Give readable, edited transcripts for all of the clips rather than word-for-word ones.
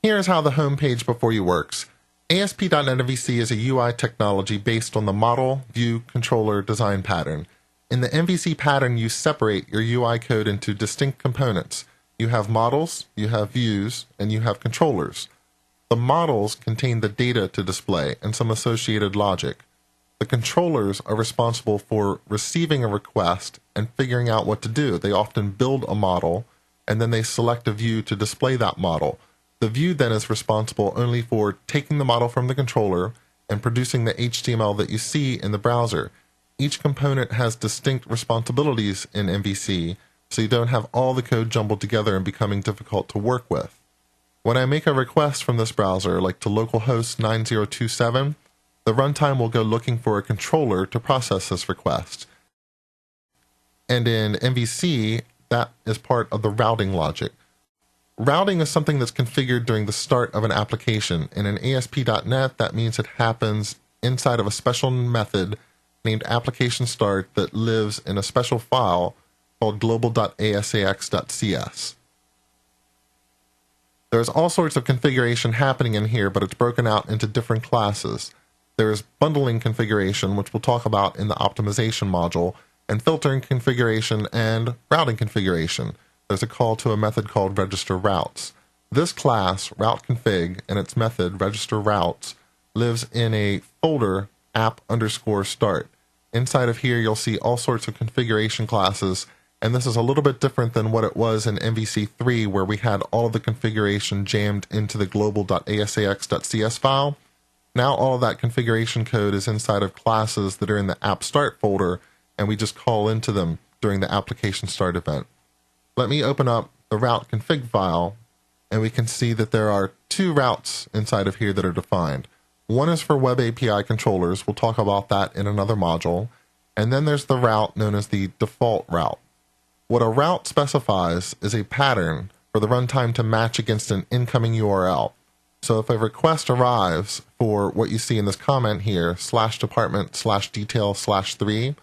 Here's how the home page before you works. ASP.NET MVC is a UI technology based on the model, view, controller design pattern. In the MVC pattern, you separate your UI code into distinct components. You have models, you have views, and you have controllers. The models contain the data to display and some associated logic. The controllers are responsible for receiving a request and figuring out what to do. They often build a model, and then they select a view to display that model. The view then is responsible only for taking the model from the controller and producing the HTML that you see in the browser. Each component has distinct responsibilities in MVC, so you don't have all the code jumbled together and becoming difficult to work with. When I make a request from this browser, like to localhost 9027, the runtime will go looking for a controller to process this request. And in MVC, that is part of the routing logic. Routing is something that's configured during the start of an application. And in ASP.NET, that means it happens inside of a special method named application_start that lives in a special file called global.asax.cs. There's all sorts of configuration happening in here, but it's broken out into different classes. There's bundling configuration, which we'll talk about in the optimization module, and filtering configuration and routing configuration. There's a call to a method called register routes. This class, route config, and its method, register routes, lives in a folder app_start. Inside of here, you'll see all sorts of configuration classes, and this is a little bit different than what it was in MVC3, where we had all of the configuration jammed into the global.asax.cs file. Now all of that configuration code is inside of classes that are in the app start folder, and we just call into them during the application start event. Let me open up the route config file, and we can see that there are two routes inside of here that are defined. One is for Web API controllers. We'll talk about that in another module. And then there's the route known as the default route. What a route specifies is a pattern for the runtime to match against an incoming URL. So if a request arrives for what you see in this comment here, /department/detail/3,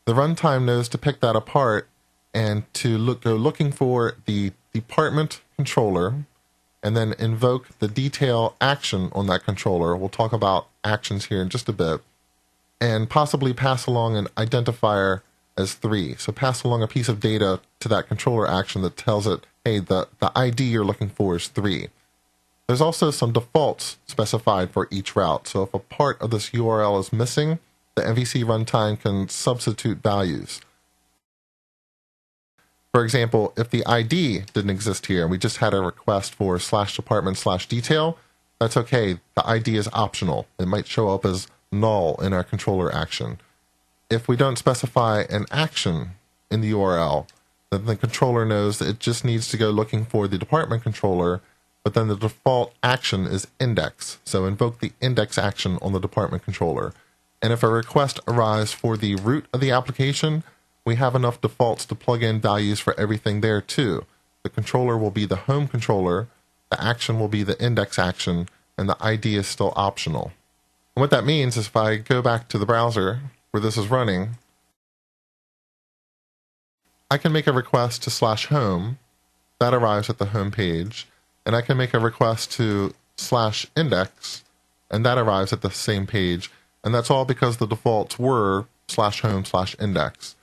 the runtime knows to pick that apart and to go looking for the department controller and then invoke the detail action on that controller. We'll talk about actions here in just a bit, and possibly pass along an identifier as 3. So pass along a piece of data to that controller action that tells it, hey, the ID you're looking for is 3. There's also some defaults specified for each route. So if a part of this URL is missing, the MVC runtime can substitute values. For example, if the ID didn't exist here and we just had a request for /department/detail, that's okay. The ID is optional. It might show up as null in our controller action. If we don't specify an action in the URL, then the controller knows that it just needs to go looking for the department controller, but then the default action is index. So invoke the index action on the department controller. And if a request arrives for the root of the application, we have enough defaults to plug in values for everything there too. The controller will be the home controller, the action will be the index action, and the ID is still optional. And what that means is if I go back to the browser where this is running, I can make a request to /home, that arrives at the home page, and I can make a request to /index, and that arrives at the same page, and that's all because the defaults were /home/index.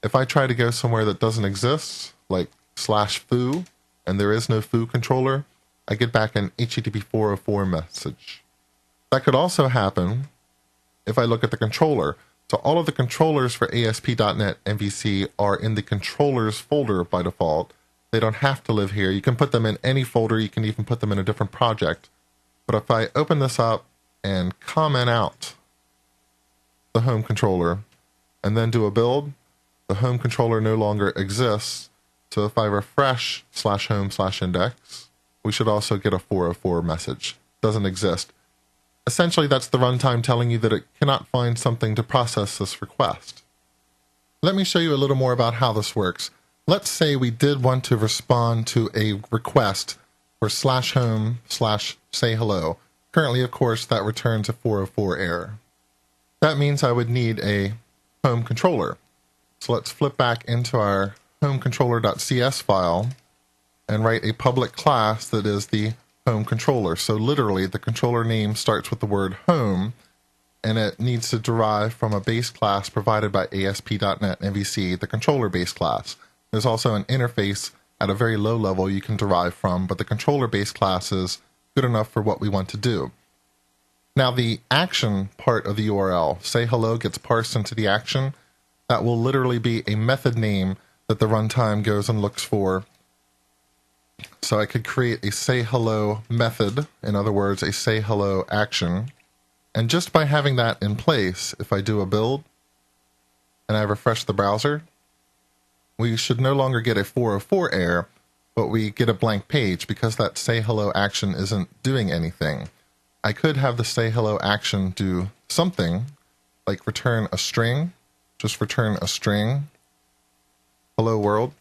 If I try to go somewhere that doesn't exist, like /foo, and there is no foo controller, I get back an HTTP 404 message. That could also happen if I look at the controller. So all of the controllers for ASP.NET MVC are in the controllers folder by default. They don't have to live here. You can put them in any folder. You can even put them in a different project. But if I open this up and comment out the home controller and then do a build, the home controller no longer exists. So if I refresh /home/index, we should also get a 404 message. Doesn't exist. Essentially, that's the runtime telling you that it cannot find something to process this request. Let me show you a little more about how this works. Let's say we did want to respond to a request for /home/say-hello. Currently, of course, that returns a 404 error. That means I would need a home controller. So let's flip back into our homecontroller.cs file and write a public class that is the home controller. So literally, the controller name starts with the word home, and it needs to derive from a base class provided by ASP.NET MVC, the controller base class. There's also an interface at a very low level you can derive from, but the controller base class is good enough for what we want to do. Now the action part of the URL, say hello, gets parsed into the action. That will literally be a method name that the runtime goes and looks for. So I could create a say hello method, in other words, a say hello action. And just by having that in place, if I do a build and I refresh the browser, we should no longer get a 404 error, but we get a blank page because that say hello action isn't doing anything. I could have the say hello action do something like return a string, just return a string, hello world.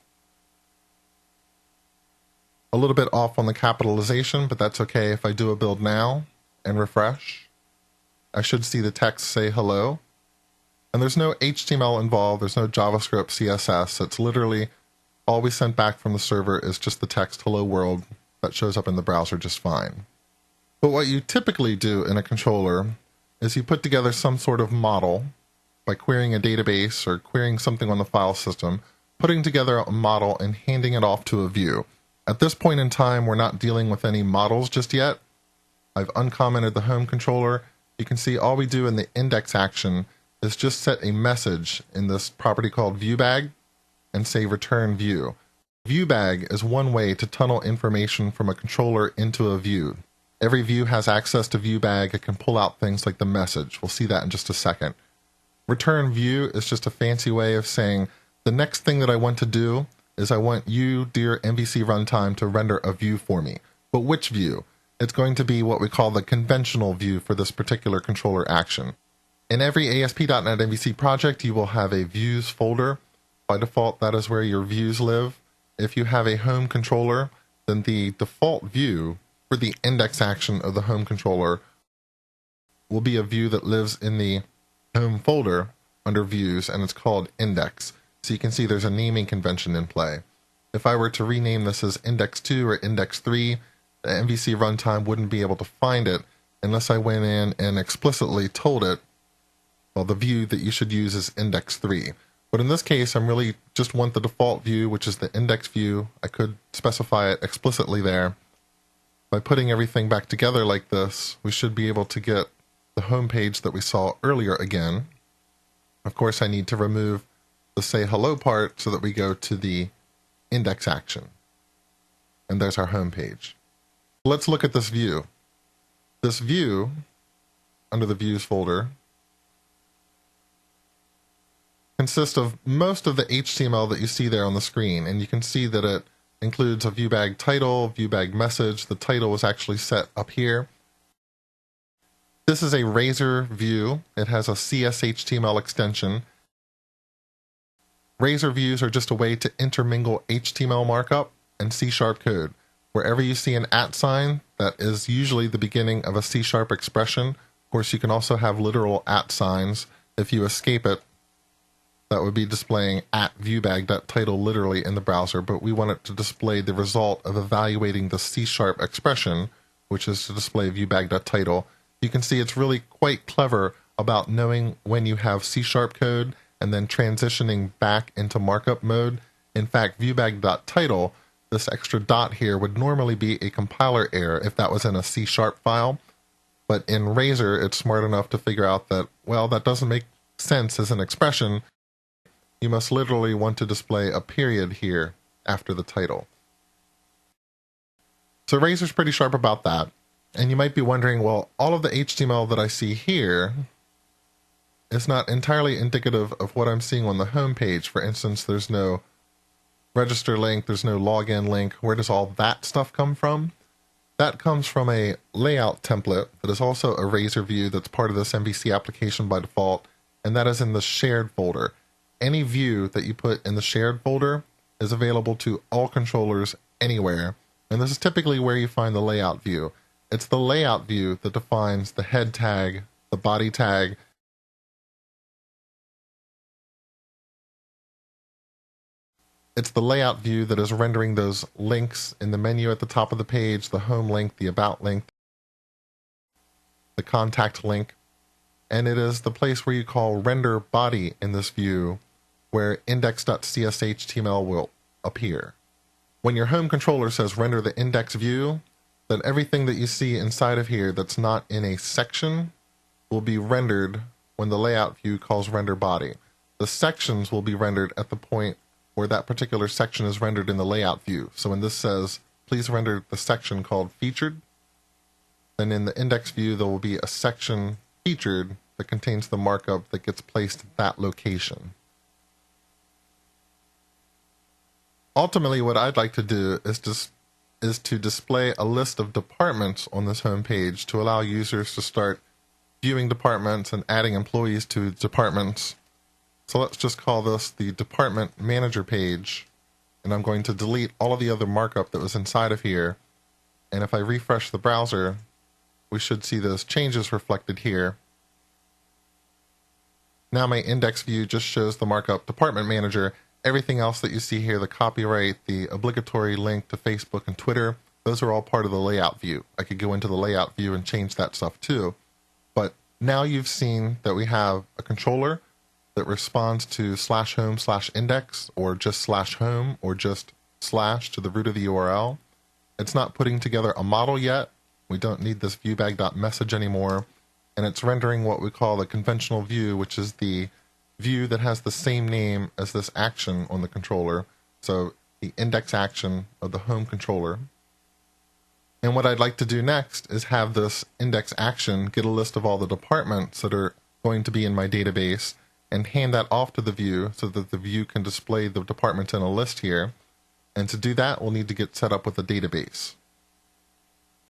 A little bit off on the capitalization, but that's okay. If I do a build now and refresh, I should see the text say hello. And there's no HTML involved, there's no JavaScript, CSS. It's literally all we sent back from the server is just the text hello world that shows up in the browser just fine. But what you typically do in a controller is you put together some sort of model by querying a database or querying something on the file system, putting together a model and handing it off to a view. At this point in time, we're not dealing with any models just yet. I've uncommented the home controller. You can see all we do in the index action is just set a message in this property called viewBag and say return view. ViewBag is one way to tunnel information from a controller into a view. Every view has access to viewBag. It can pull out things like the message. We'll see that in just a second. Return view is just a fancy way of saying the next thing that I want to do is I want you, dear MVC runtime, to render a view for me. But which view? It's going to be what we call the conventional view for this particular controller action. In every ASP.NET MVC project, you will have a views folder. By default, that is where your views live. If you have a home controller, then the default view for the index action of the home controller will be a view that lives in the home folder under views, and it's called index. So you can see there's a naming convention in play. If I were to rename this as index 2 or index 3, the MVC runtime wouldn't be able to find it unless I went in and explicitly told it, well, the view that you should use is index 3. But in this case, I'm really just want the default view, which is the index view. I could specify it explicitly there. By putting everything back together like this, we should be able to get the home page that we saw earlier again. Of course, I need to remove the say hello part so that we go to the index action. And there's our home page. Let's look at this view. This view, under the views folder, consists of most of the HTML that you see there on the screen, and you can see that it includes a viewBag title, viewBag message. The title was actually set up here. This is a Razor view. It has a CSHTML extension. Razor views are just a way to intermingle HTML markup and C# code. Wherever you see an @ sign, that is usually the beginning of a C# expression. Of course, you can also have literal @ signs. If you escape it, that would be displaying @viewbag.title literally in the browser, but we want it to display the result of evaluating the C# expression, which is to display viewbag.title. You can see it's really quite clever about knowing when you have C# code and then transitioning back into markup mode. In fact, viewbag.title, this extra dot here, would normally be a compiler error if that was in a C# file. But in Razor, it's smart enough to figure out that, well, that doesn't make sense as an expression. You must literally want to display a period here after the title. So Razor's pretty sharp about that. And you might be wondering, well, all of the HTML that I see here is not entirely indicative of what I'm seeing on the home page. For instance, there's no register link, there's no login link. Where does all that stuff come from? That comes from a layout template that is also a Razor view that's part of this MVC application by default, and that is in the shared folder. Any view that you put in the shared folder is available to all controllers anywhere, and this is typically where you find the layout view. It's the layout view that defines the head tag, the body tag, It's the layout view that is rendering those links in the menu at the top of the page, the home link, the about link, the contact link, and it is the place where you call render body in this view where index.cshtml will appear. When your home controller says render the index view, then everything that you see inside of here that's not in a section will be rendered when the layout view calls render body. The sections will be rendered at the point where that particular section is rendered in the layout view. So when this says, please render the section called featured, then in the index view there will be a section featured that contains the markup that gets placed at that location. Ultimately, what I'd like to do is to display a list of departments on this home page to allow users to start viewing departments and adding employees to departments. So let's just call this the Department Manager page, and I'm going to delete all of the other markup that was inside of here. And if I refresh the browser, we should see those changes reflected here. Now my index view just shows the markup Department Manager. Everything else that you see here, the copyright, the obligatory link to Facebook and Twitter, those are all part of the layout view. I could go into the layout view and change that stuff too. But now you've seen that we have a controller that responds to /home/index, or just /home, or just / to the root of the URL. It's not putting together a model yet. We don't need this viewbag.message anymore. And it's rendering what we call the conventional view, which is the view that has the same name as this action on the controller. So the index action of the home controller. And what I'd like to do next is have this index action get a list of all the departments that are going to be in my database and hand that off to the view so that the view can display the departments in a list here. And to do that, we'll need to get set up with a database.